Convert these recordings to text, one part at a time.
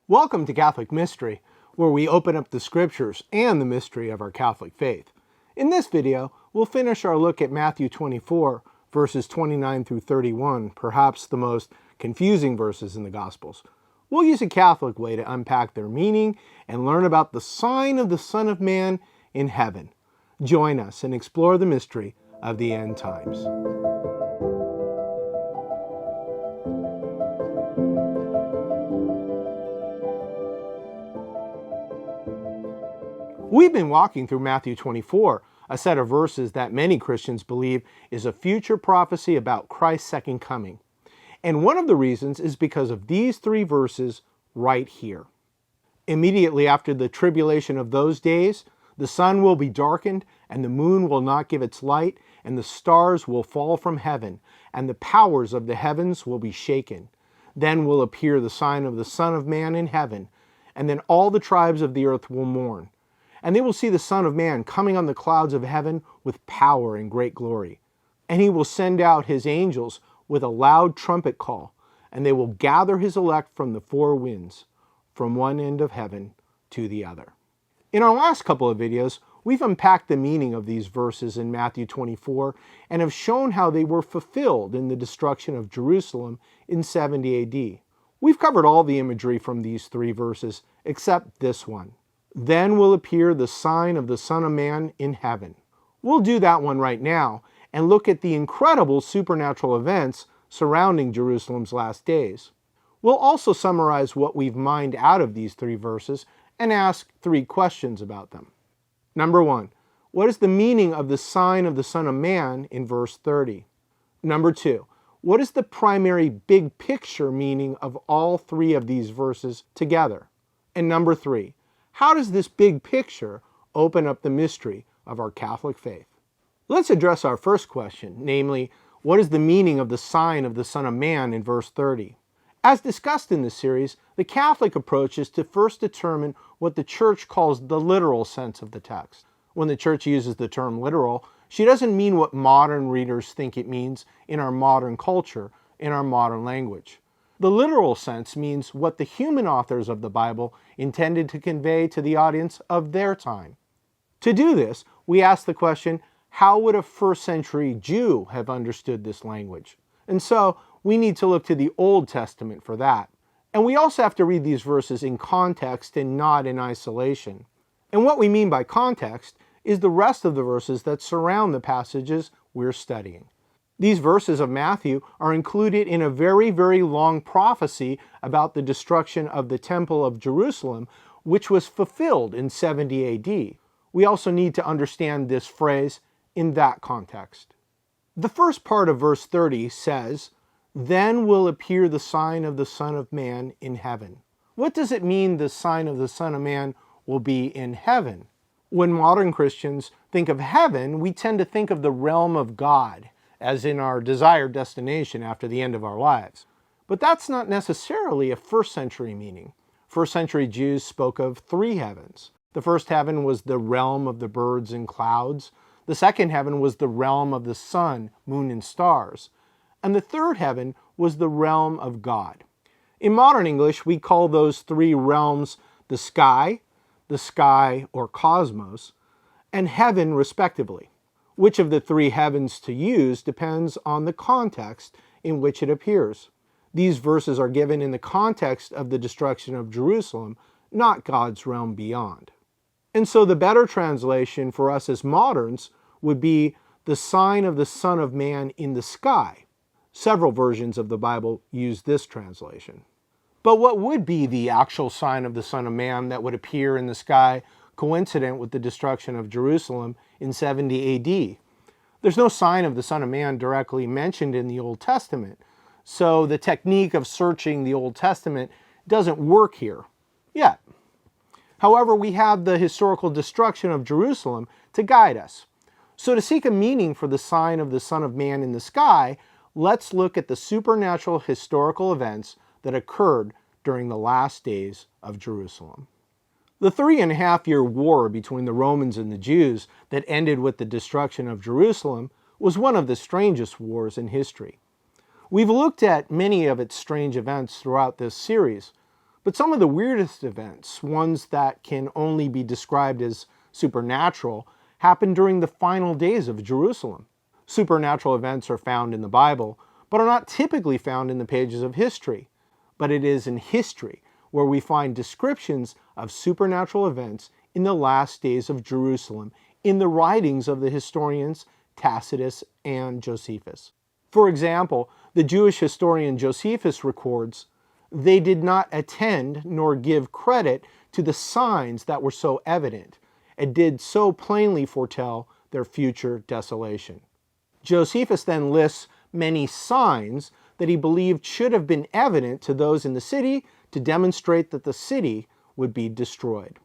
Welcome to Catholic Mystery, where we open up the scriptures and the mystery of our Catholic faith. In this video, we'll finish our look at Matthew 24, verses 29 through 31, perhaps the most confusing verses in the Gospels. We'll use a Catholic way to unpack their meaning and learn about the sign of the Son of Man in heaven. Join us and explore the mystery of the end times. We've been walking through Matthew 24, a set of verses that many Christians believe is a future prophecy about Christ's second coming. And one of the reasons is because of these three verses right here. Immediately after the tribulation of those days, the sun will be darkened, and the moon will not give its light, and the stars will fall from heaven, and the powers of the heavens will be shaken. Then will appear the sign of the Son of Man in heaven, and then all the tribes of the earth will mourn. And they will see the Son of Man coming on the clouds of heaven with power and great glory. And he will send out his angels with a loud trumpet call, and they will gather his elect from the four winds, from one end of heaven to the other. In our last couple of videos, we've unpacked the meaning of these verses in Matthew 24 and have shown how they were fulfilled in the destruction of Jerusalem in 70 AD. We've covered all the imagery from these three verses except this one. Then will appear the sign of the Son of Man in heaven. We'll do that one right now and look at the incredible supernatural events surrounding Jerusalem's last days. We'll also summarize what we've mined out of these three verses and ask three questions about them. Number one, what is the meaning of the sign of the Son of Man in verse 30? Number two, what is the primary big picture meaning of all three of these verses together? And number three, how does this big picture open up the mystery of our Catholic faith? Let's address our first question, namely, what is the meaning of the sign of the Son of Man in verse 30? As discussed in this series, the Catholic approach is to first determine what the Church calls the literal sense of the text. When the Church uses the term literal, she doesn't mean what modern readers think it means in our modern culture, in our modern language. The literal sense means what the human authors of the Bible intended to convey to the audience of their time. To do this, we ask the question, how would a first century Jew have understood this language? And so, we need to look to the Old Testament for that. And we also have to read these verses in context and not in isolation. And what we mean by context is the rest of the verses that surround the passages we're studying. These verses of Matthew are included in a very, very long prophecy about the destruction of the Temple of Jerusalem, which was fulfilled in 70 AD. We also need to understand this phrase in that context. The first part of verse 30 says, "Then will appear the sign of the Son of Man in heaven." What does it mean the sign of the Son of Man will be in heaven? When modern Christians think of heaven, we tend to think of the realm of God, as in our desired destination after the end of our lives. But that's not necessarily a first century meaning. First century Jews spoke of three heavens. The first heaven was the realm of the birds and clouds. The second heaven was the realm of the sun, moon, and stars. And the third heaven was the realm of God. In modern English, we call those three realms the sky or cosmos, and heaven respectively. Which of the three heavens to use depends on the context in which it appears. These verses are given in the context of the destruction of Jerusalem, not God's realm beyond. And so the better translation for us as moderns would be the sign of the Son of Man in the sky. Several versions of the Bible use this translation. But what would be the actual sign of the Son of Man that would appear in the sky coincident with the destruction of Jerusalem in 70 AD? There's no sign of the Son of Man directly mentioned in the Old Testament, so the technique of searching the Old Testament doesn't work here yet. However, we have the historical destruction of Jerusalem to guide us. So to seek a meaning for the sign of the Son of Man in the sky, let's look at the supernatural historical events that occurred during the last days of Jerusalem. The 3.5-year war between the Romans and the Jews that ended with the destruction of Jerusalem was one of the strangest wars in history. We've looked at many of its strange events throughout this series, But some of the weirdest events, ones that can only be described as supernatural, happened during the final days of Jerusalem. Supernatural events are found in the Bible, but are not typically found in the pages of history. But it is in history where we find descriptions of supernatural events in the last days of Jerusalem in the writings of the historians Tacitus and Josephus. For example, the Jewish historian Josephus records, "They did not attend nor give credit to the signs that were so evident, and did so plainly foretell their future desolation." Josephus then lists many signs that he believed should have been evident to those in the city to demonstrate that the city would be destroyed.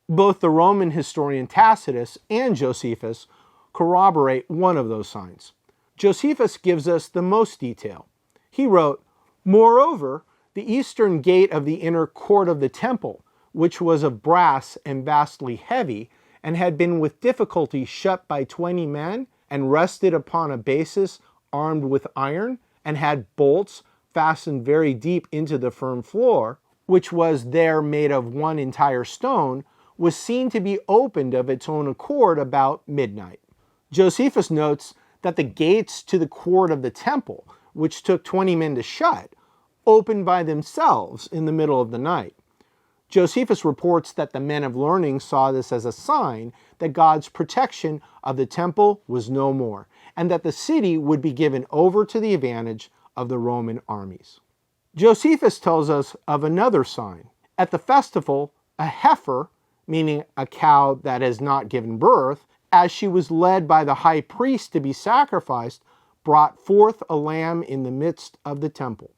Both the Roman historian Tacitus and Josephus corroborate one of those signs. Josephus gives us the most detail. He wrote, "Moreover, the eastern gate of the inner court of the temple, which was of brass and vastly heavy, and had been with difficulty shut by 20 men, and rested upon a basis armed with iron, and had bolts fastened very deep into the firm floor, which was there made of one entire stone, was seen to be opened of its own accord about midnight." Josephus notes that the gates to the court of the temple, which took 20 men to shut, opened by themselves in the middle of the night. Josephus reports that the men of learning saw this as a sign that God's protection of the temple was no more, and that the city would be given over to the advantage of the Roman armies. Josephus tells us of another sign. At the festival, a heifer, meaning a cow that has not given birth, as she was led by the high priest to be sacrificed, brought forth a lamb in the midst of the temple.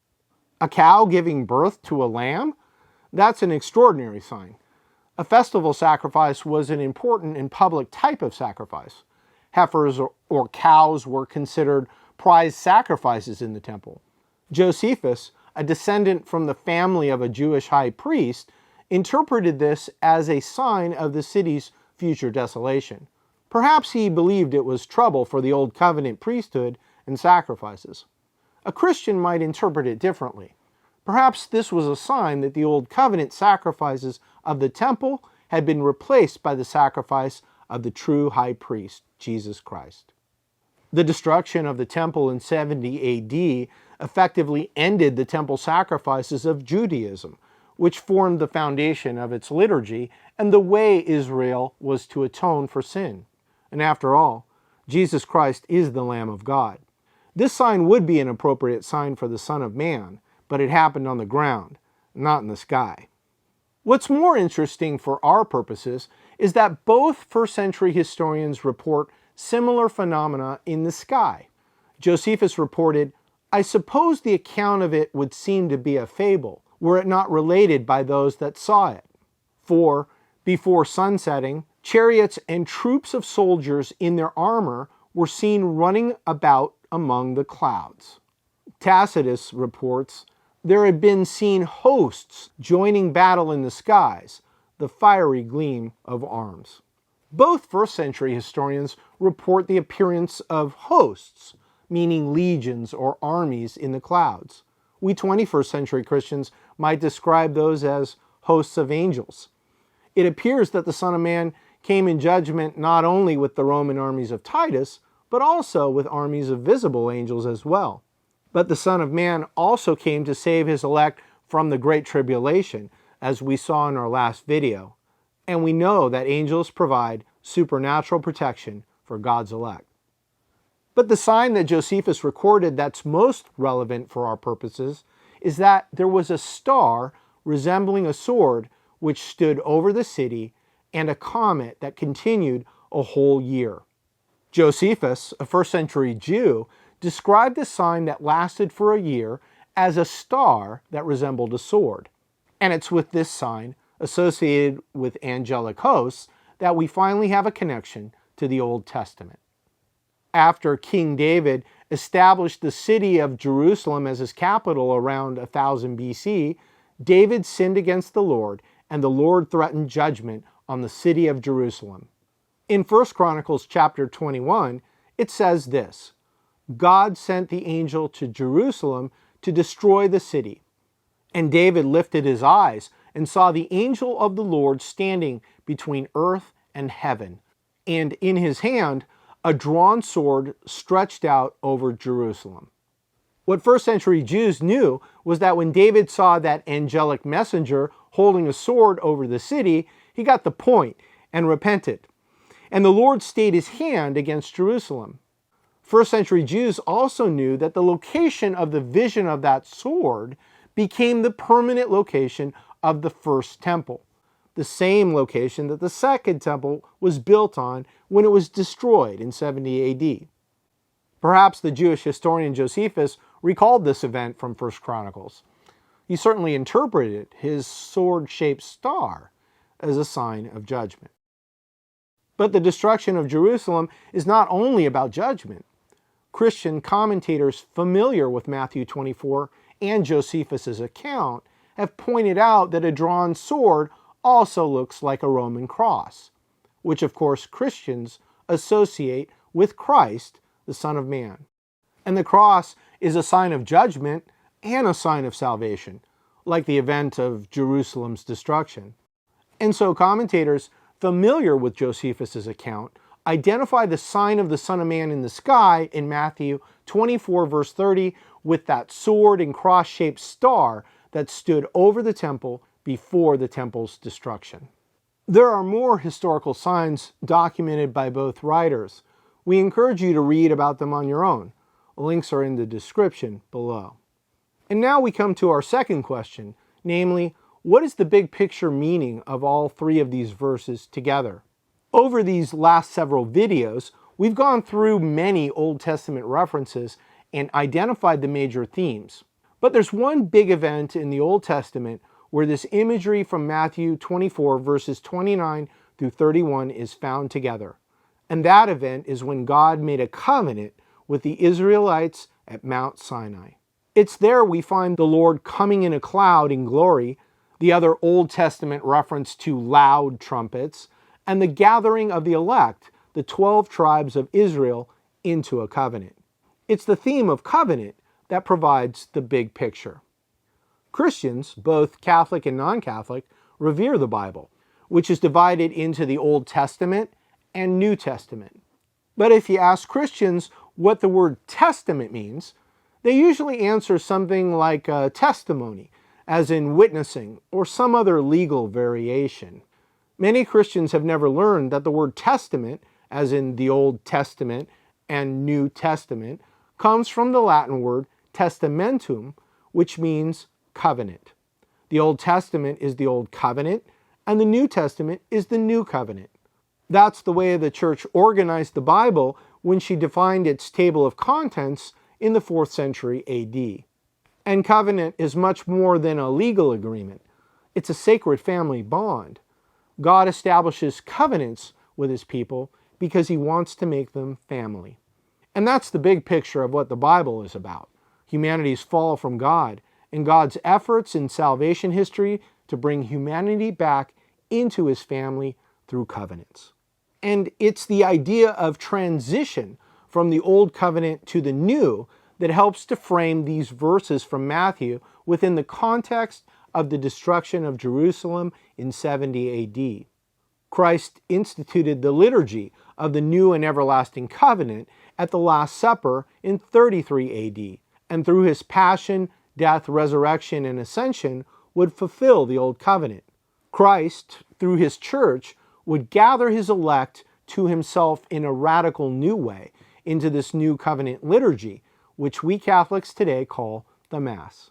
A cow giving birth to a lamb? That's an extraordinary sign. A festival sacrifice was an important and public type of sacrifice. Heifers or cows were considered prized sacrifices in the temple. Josephus, a descendant from the family of a Jewish high priest, interpreted this as a sign of the city's future desolation. Perhaps he believed it was trouble for the Old Covenant priesthood and sacrifices. A Christian might interpret it differently. Perhaps this was a sign that the Old Covenant sacrifices of the temple had been replaced by the sacrifice of the true high priest, Jesus Christ. The destruction of the temple in 70 AD effectively ended the temple sacrifices of Judaism, which formed the foundation of its liturgy and the way Israel was to atone for sin. And after all, Jesus Christ is the Lamb of God. This sign would be an appropriate sign for the Son of Man, but it happened on the ground, not in the sky. What's more interesting for our purposes is that both first-century historians report similar phenomena in the sky. Josephus reported, "I suppose the account of it would seem to be a fable, were it not related by those that saw it. For, before sunsetting, chariots and troops of soldiers in their armor were seen running about among the clouds." Tacitus reports, "There had been seen hosts joining battle in the skies, the fiery gleam of arms." Both first-century historians report the appearance of hosts, meaning legions or armies in the clouds. We 21st-century Christians might describe those as hosts of angels. It appears that the Son of Man came in judgment not only with the Roman armies of Titus, but also with armies of visible angels as well. But the Son of Man also came to save his elect from the Great Tribulation, as we saw in our last video. And we know that angels provide supernatural protection for God's elect. But the sign that Josephus recorded that's most relevant for our purposes is that there was a star resembling a sword which stood over the city and a comet that continued a whole year. Josephus, a first-century Jew, described the sign that lasted for a year as a star that resembled a sword. And it's with this sign, associated with angelic hosts, that we finally have a connection to the Old Testament. After King David established the city of Jerusalem as his capital around 1000 BC, David sinned against the Lord, and the Lord threatened judgment on the city of Jerusalem. In 1 Chronicles chapter 21, it says this, "God sent the angel to Jerusalem to destroy the city. And David lifted his eyes and saw the angel of the Lord standing between earth and heaven, and in his hand a drawn sword stretched out over Jerusalem. What first century Jews knew was that when David saw that angelic messenger holding a sword over the city, he got the point and repented. And the Lord stayed his hand against Jerusalem. First century Jews also knew that the location of the vision of that sword became the permanent location of the first temple, the same location that the second temple was built on when it was destroyed in 70 AD. Perhaps the Jewish historian Josephus recalled this event from 1 Chronicles. He certainly interpreted his sword-shaped star as a sign of judgment. But the destruction of Jerusalem is not only about judgment. Christian commentators familiar with Matthew 24 and Josephus' account have pointed out that a drawn sword also looks like a Roman cross, which of course Christians associate with Christ, the Son of Man. And the cross is a sign of judgment and a sign of salvation, like the event of Jerusalem's destruction. And so commentators familiar with Josephus' account identify the sign of the Son of Man in the sky in Matthew 24 verse 30 with that sword and cross-shaped star that stood over the temple before the temple's destruction. There are more historical signs documented by both writers. We encourage you to read about them on your own. Links are in the description below. And now we come to our second question, namely, what is the big picture meaning of all three of these verses together? Over these last several videos, we've gone through many Old Testament references and identified the major themes. But there's one big event in the Old Testament where this imagery from Matthew 24 verses 29 through 31 is found together. And that event is when God made a covenant with the Israelites at Mount Sinai. It's there we find the Lord coming in a cloud in glory, the other Old Testament reference to loud trumpets, and the gathering of the elect, the 12 tribes of Israel, into a covenant. It's the theme of covenant that provides the big picture. Christians, both Catholic and non-Catholic, revere the Bible, which is divided into the Old Testament and New Testament. But if you ask Christians what the word testament means, they usually answer something like a testimony, as in witnessing, or some other legal variation. Many Christians have never learned that the word testament, as in the Old Testament and New Testament, comes from the Latin word testamentum, which means covenant. The Old Testament is the Old Covenant, and the New Testament is the New Covenant. That's the way the Church organized the Bible when she defined its table of contents in the 4th century AD. And covenant is much more than a legal agreement. It's a sacred family bond. God establishes covenants with his people because he wants to make them family. And that's the big picture of what the Bible is about. Humanity's fall from God and God's efforts in salvation history to bring humanity back into his family through covenants. And it's the idea of transition from the Old Covenant to the New that helps to frame these verses from Matthew within the context of the destruction of Jerusalem in 70 AD. Christ instituted the liturgy of the new and everlasting covenant at the Last Supper in 33 AD, and through his passion, death, resurrection, and ascension would fulfill the Old Covenant. Christ, through his church, would gather his elect to himself in a radical new way into this new covenant liturgy, which we Catholics today call the Mass.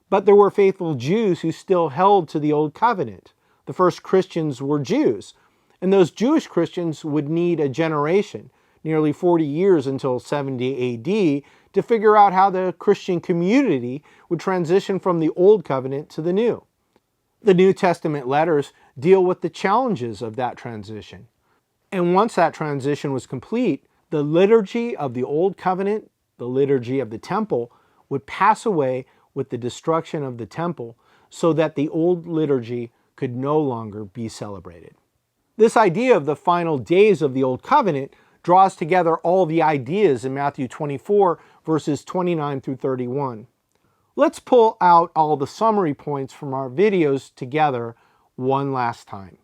But there were faithful Jews who still held to the Old Covenant. The first Christians were Jews, and those Jewish Christians would need a generation, nearly 40 years until 70 AD, to figure out how the Christian community would transition from the Old Covenant to the New. The New Testament letters deal with the challenges of that transition. And once that transition was complete, the liturgy of the Old Covenant, the liturgy of the temple, would pass away with the destruction of the temple so that the old liturgy could no longer be celebrated. This idea of the final days of the Old Covenant draws together all the ideas in Matthew 24, verses 29 through 31. Let's pull out all the summary points from our videos together one last time.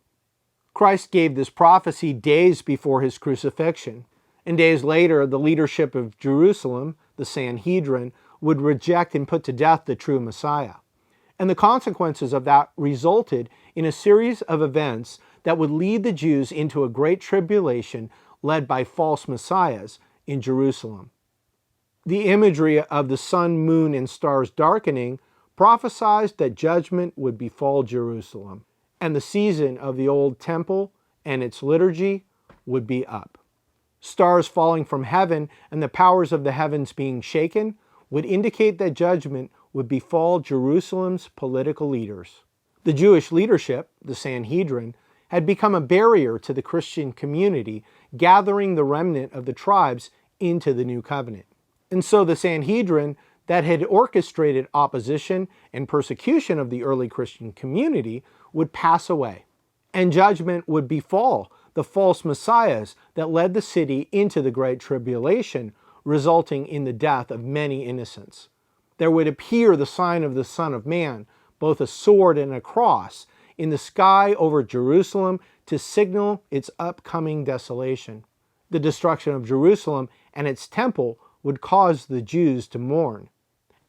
Christ gave this prophecy days before his crucifixion, and days later the leadership of Jerusalem, the Sanhedrin, would reject and put to death the true Messiah. And the consequences of that resulted in a series of events that would lead the Jews into a great tribulation led by false messiahs in Jerusalem. The imagery of the sun, moon, and stars darkening prophesied that judgment would befall Jerusalem, and the season of the old temple and its liturgy would be up. Stars falling from heaven and the powers of the heavens being shaken would indicate that judgment would befall Jerusalem's political leaders. The Jewish leadership, the Sanhedrin, had become a barrier to the Christian community, gathering the remnant of the tribes into the new covenant. And so the Sanhedrin that had orchestrated opposition and persecution of the early Christian community would pass away, and judgment would befall the false messiahs that led the city into the Great Tribulation, resulting in the death of many innocents. There would appear the sign of the Son of Man, both a sword and a cross, in the sky over Jerusalem to signal its upcoming desolation. The destruction of Jerusalem and its temple would cause the Jews to mourn.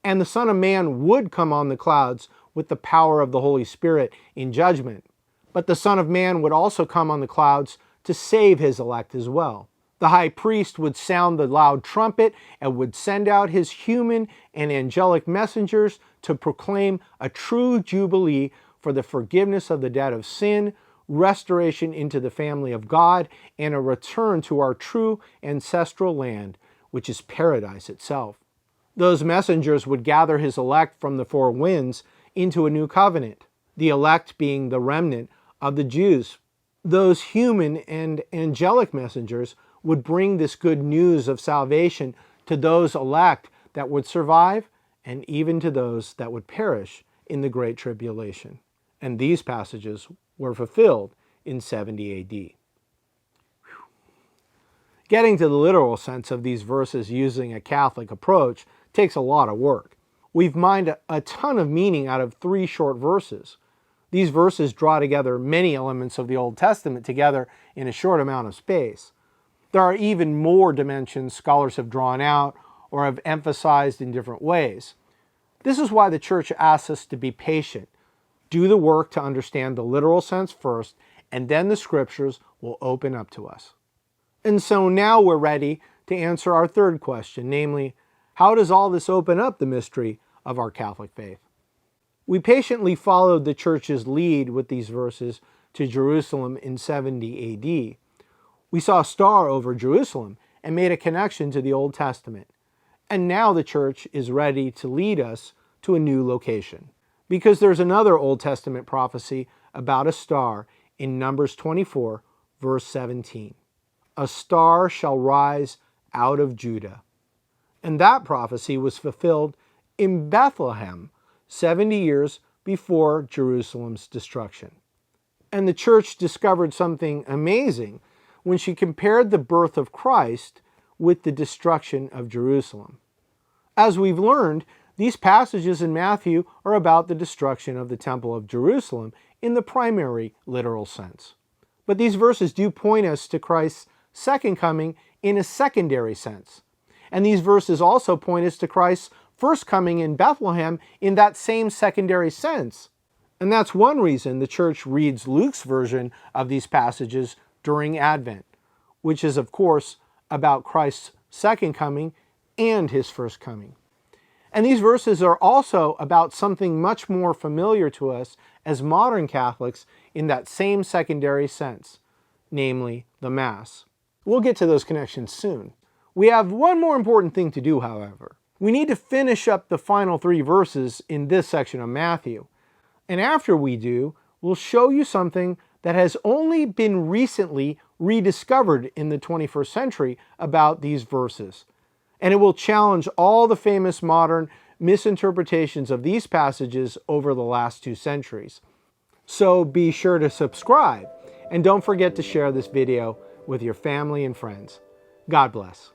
And the Son of Man would come on the clouds with the power of the Holy Spirit in judgment. But the Son of Man would also come on the clouds to save his elect as well. The high priest would sound the loud trumpet and would send out his human and angelic messengers to proclaim a true jubilee for the forgiveness of the debt of sin, restoration into the family of God, and a return to our true ancestral land, which is paradise itself. Those messengers would gather his elect from the four winds into a new covenant, the elect being the remnant of the Jews. Those human and angelic messengers would bring this good news of salvation to those elect that would survive and even to those that would perish in the Great Tribulation. And these passages were fulfilled in 70 AD. Getting to the literal sense of these verses using a Catholic approach takes a lot of work. We've mined a ton of meaning out of 3 short verses. These verses draw together many elements of the Old Testament together in a short amount of space. There are even more dimensions scholars have drawn out or have emphasized in different ways. This is why the Church asks us to be patient. Do the work to understand the literal sense first, and then the Scriptures will open up to us. And so now we're ready to answer our third question, namely, how does all this open up the mystery of our Catholic faith? We patiently followed the Church's lead with these verses to Jerusalem in 70 AD. We saw a star over Jerusalem and made a connection to the Old Testament. And now the Church is ready to lead us to a new location, because there's another Old Testament prophecy about a star in Numbers 24, verse 17. A star shall rise out of Judah. And that prophecy was fulfilled in Bethlehem 70 years before Jerusalem's destruction. And the Church discovered something amazing when she compared the birth of Christ with the destruction of Jerusalem. As we've learned, these passages in Matthew are about the destruction of the Temple of Jerusalem in the primary literal sense. But these verses do point us to Christ's second coming in a secondary sense. And these verses also point us to Christ's first coming in Bethlehem in that same secondary sense. And that's one reason the Church reads Luke's version of these passages during Advent, which is, of course, about Christ's second coming and his first coming. And these verses are also about something much more familiar to us as modern Catholics in that same secondary sense, namely the Mass. We'll get to those connections soon. We have one more important thing to do, however. We need to finish up the final 3 verses in this section of Matthew. And after we do, we'll show you something that has only been recently rediscovered in the 21st century about these verses. And it will challenge all the famous modern misinterpretations of these passages over the last 2 centuries. So be sure to subscribe, and don't forget to share this video with your family and friends. God bless.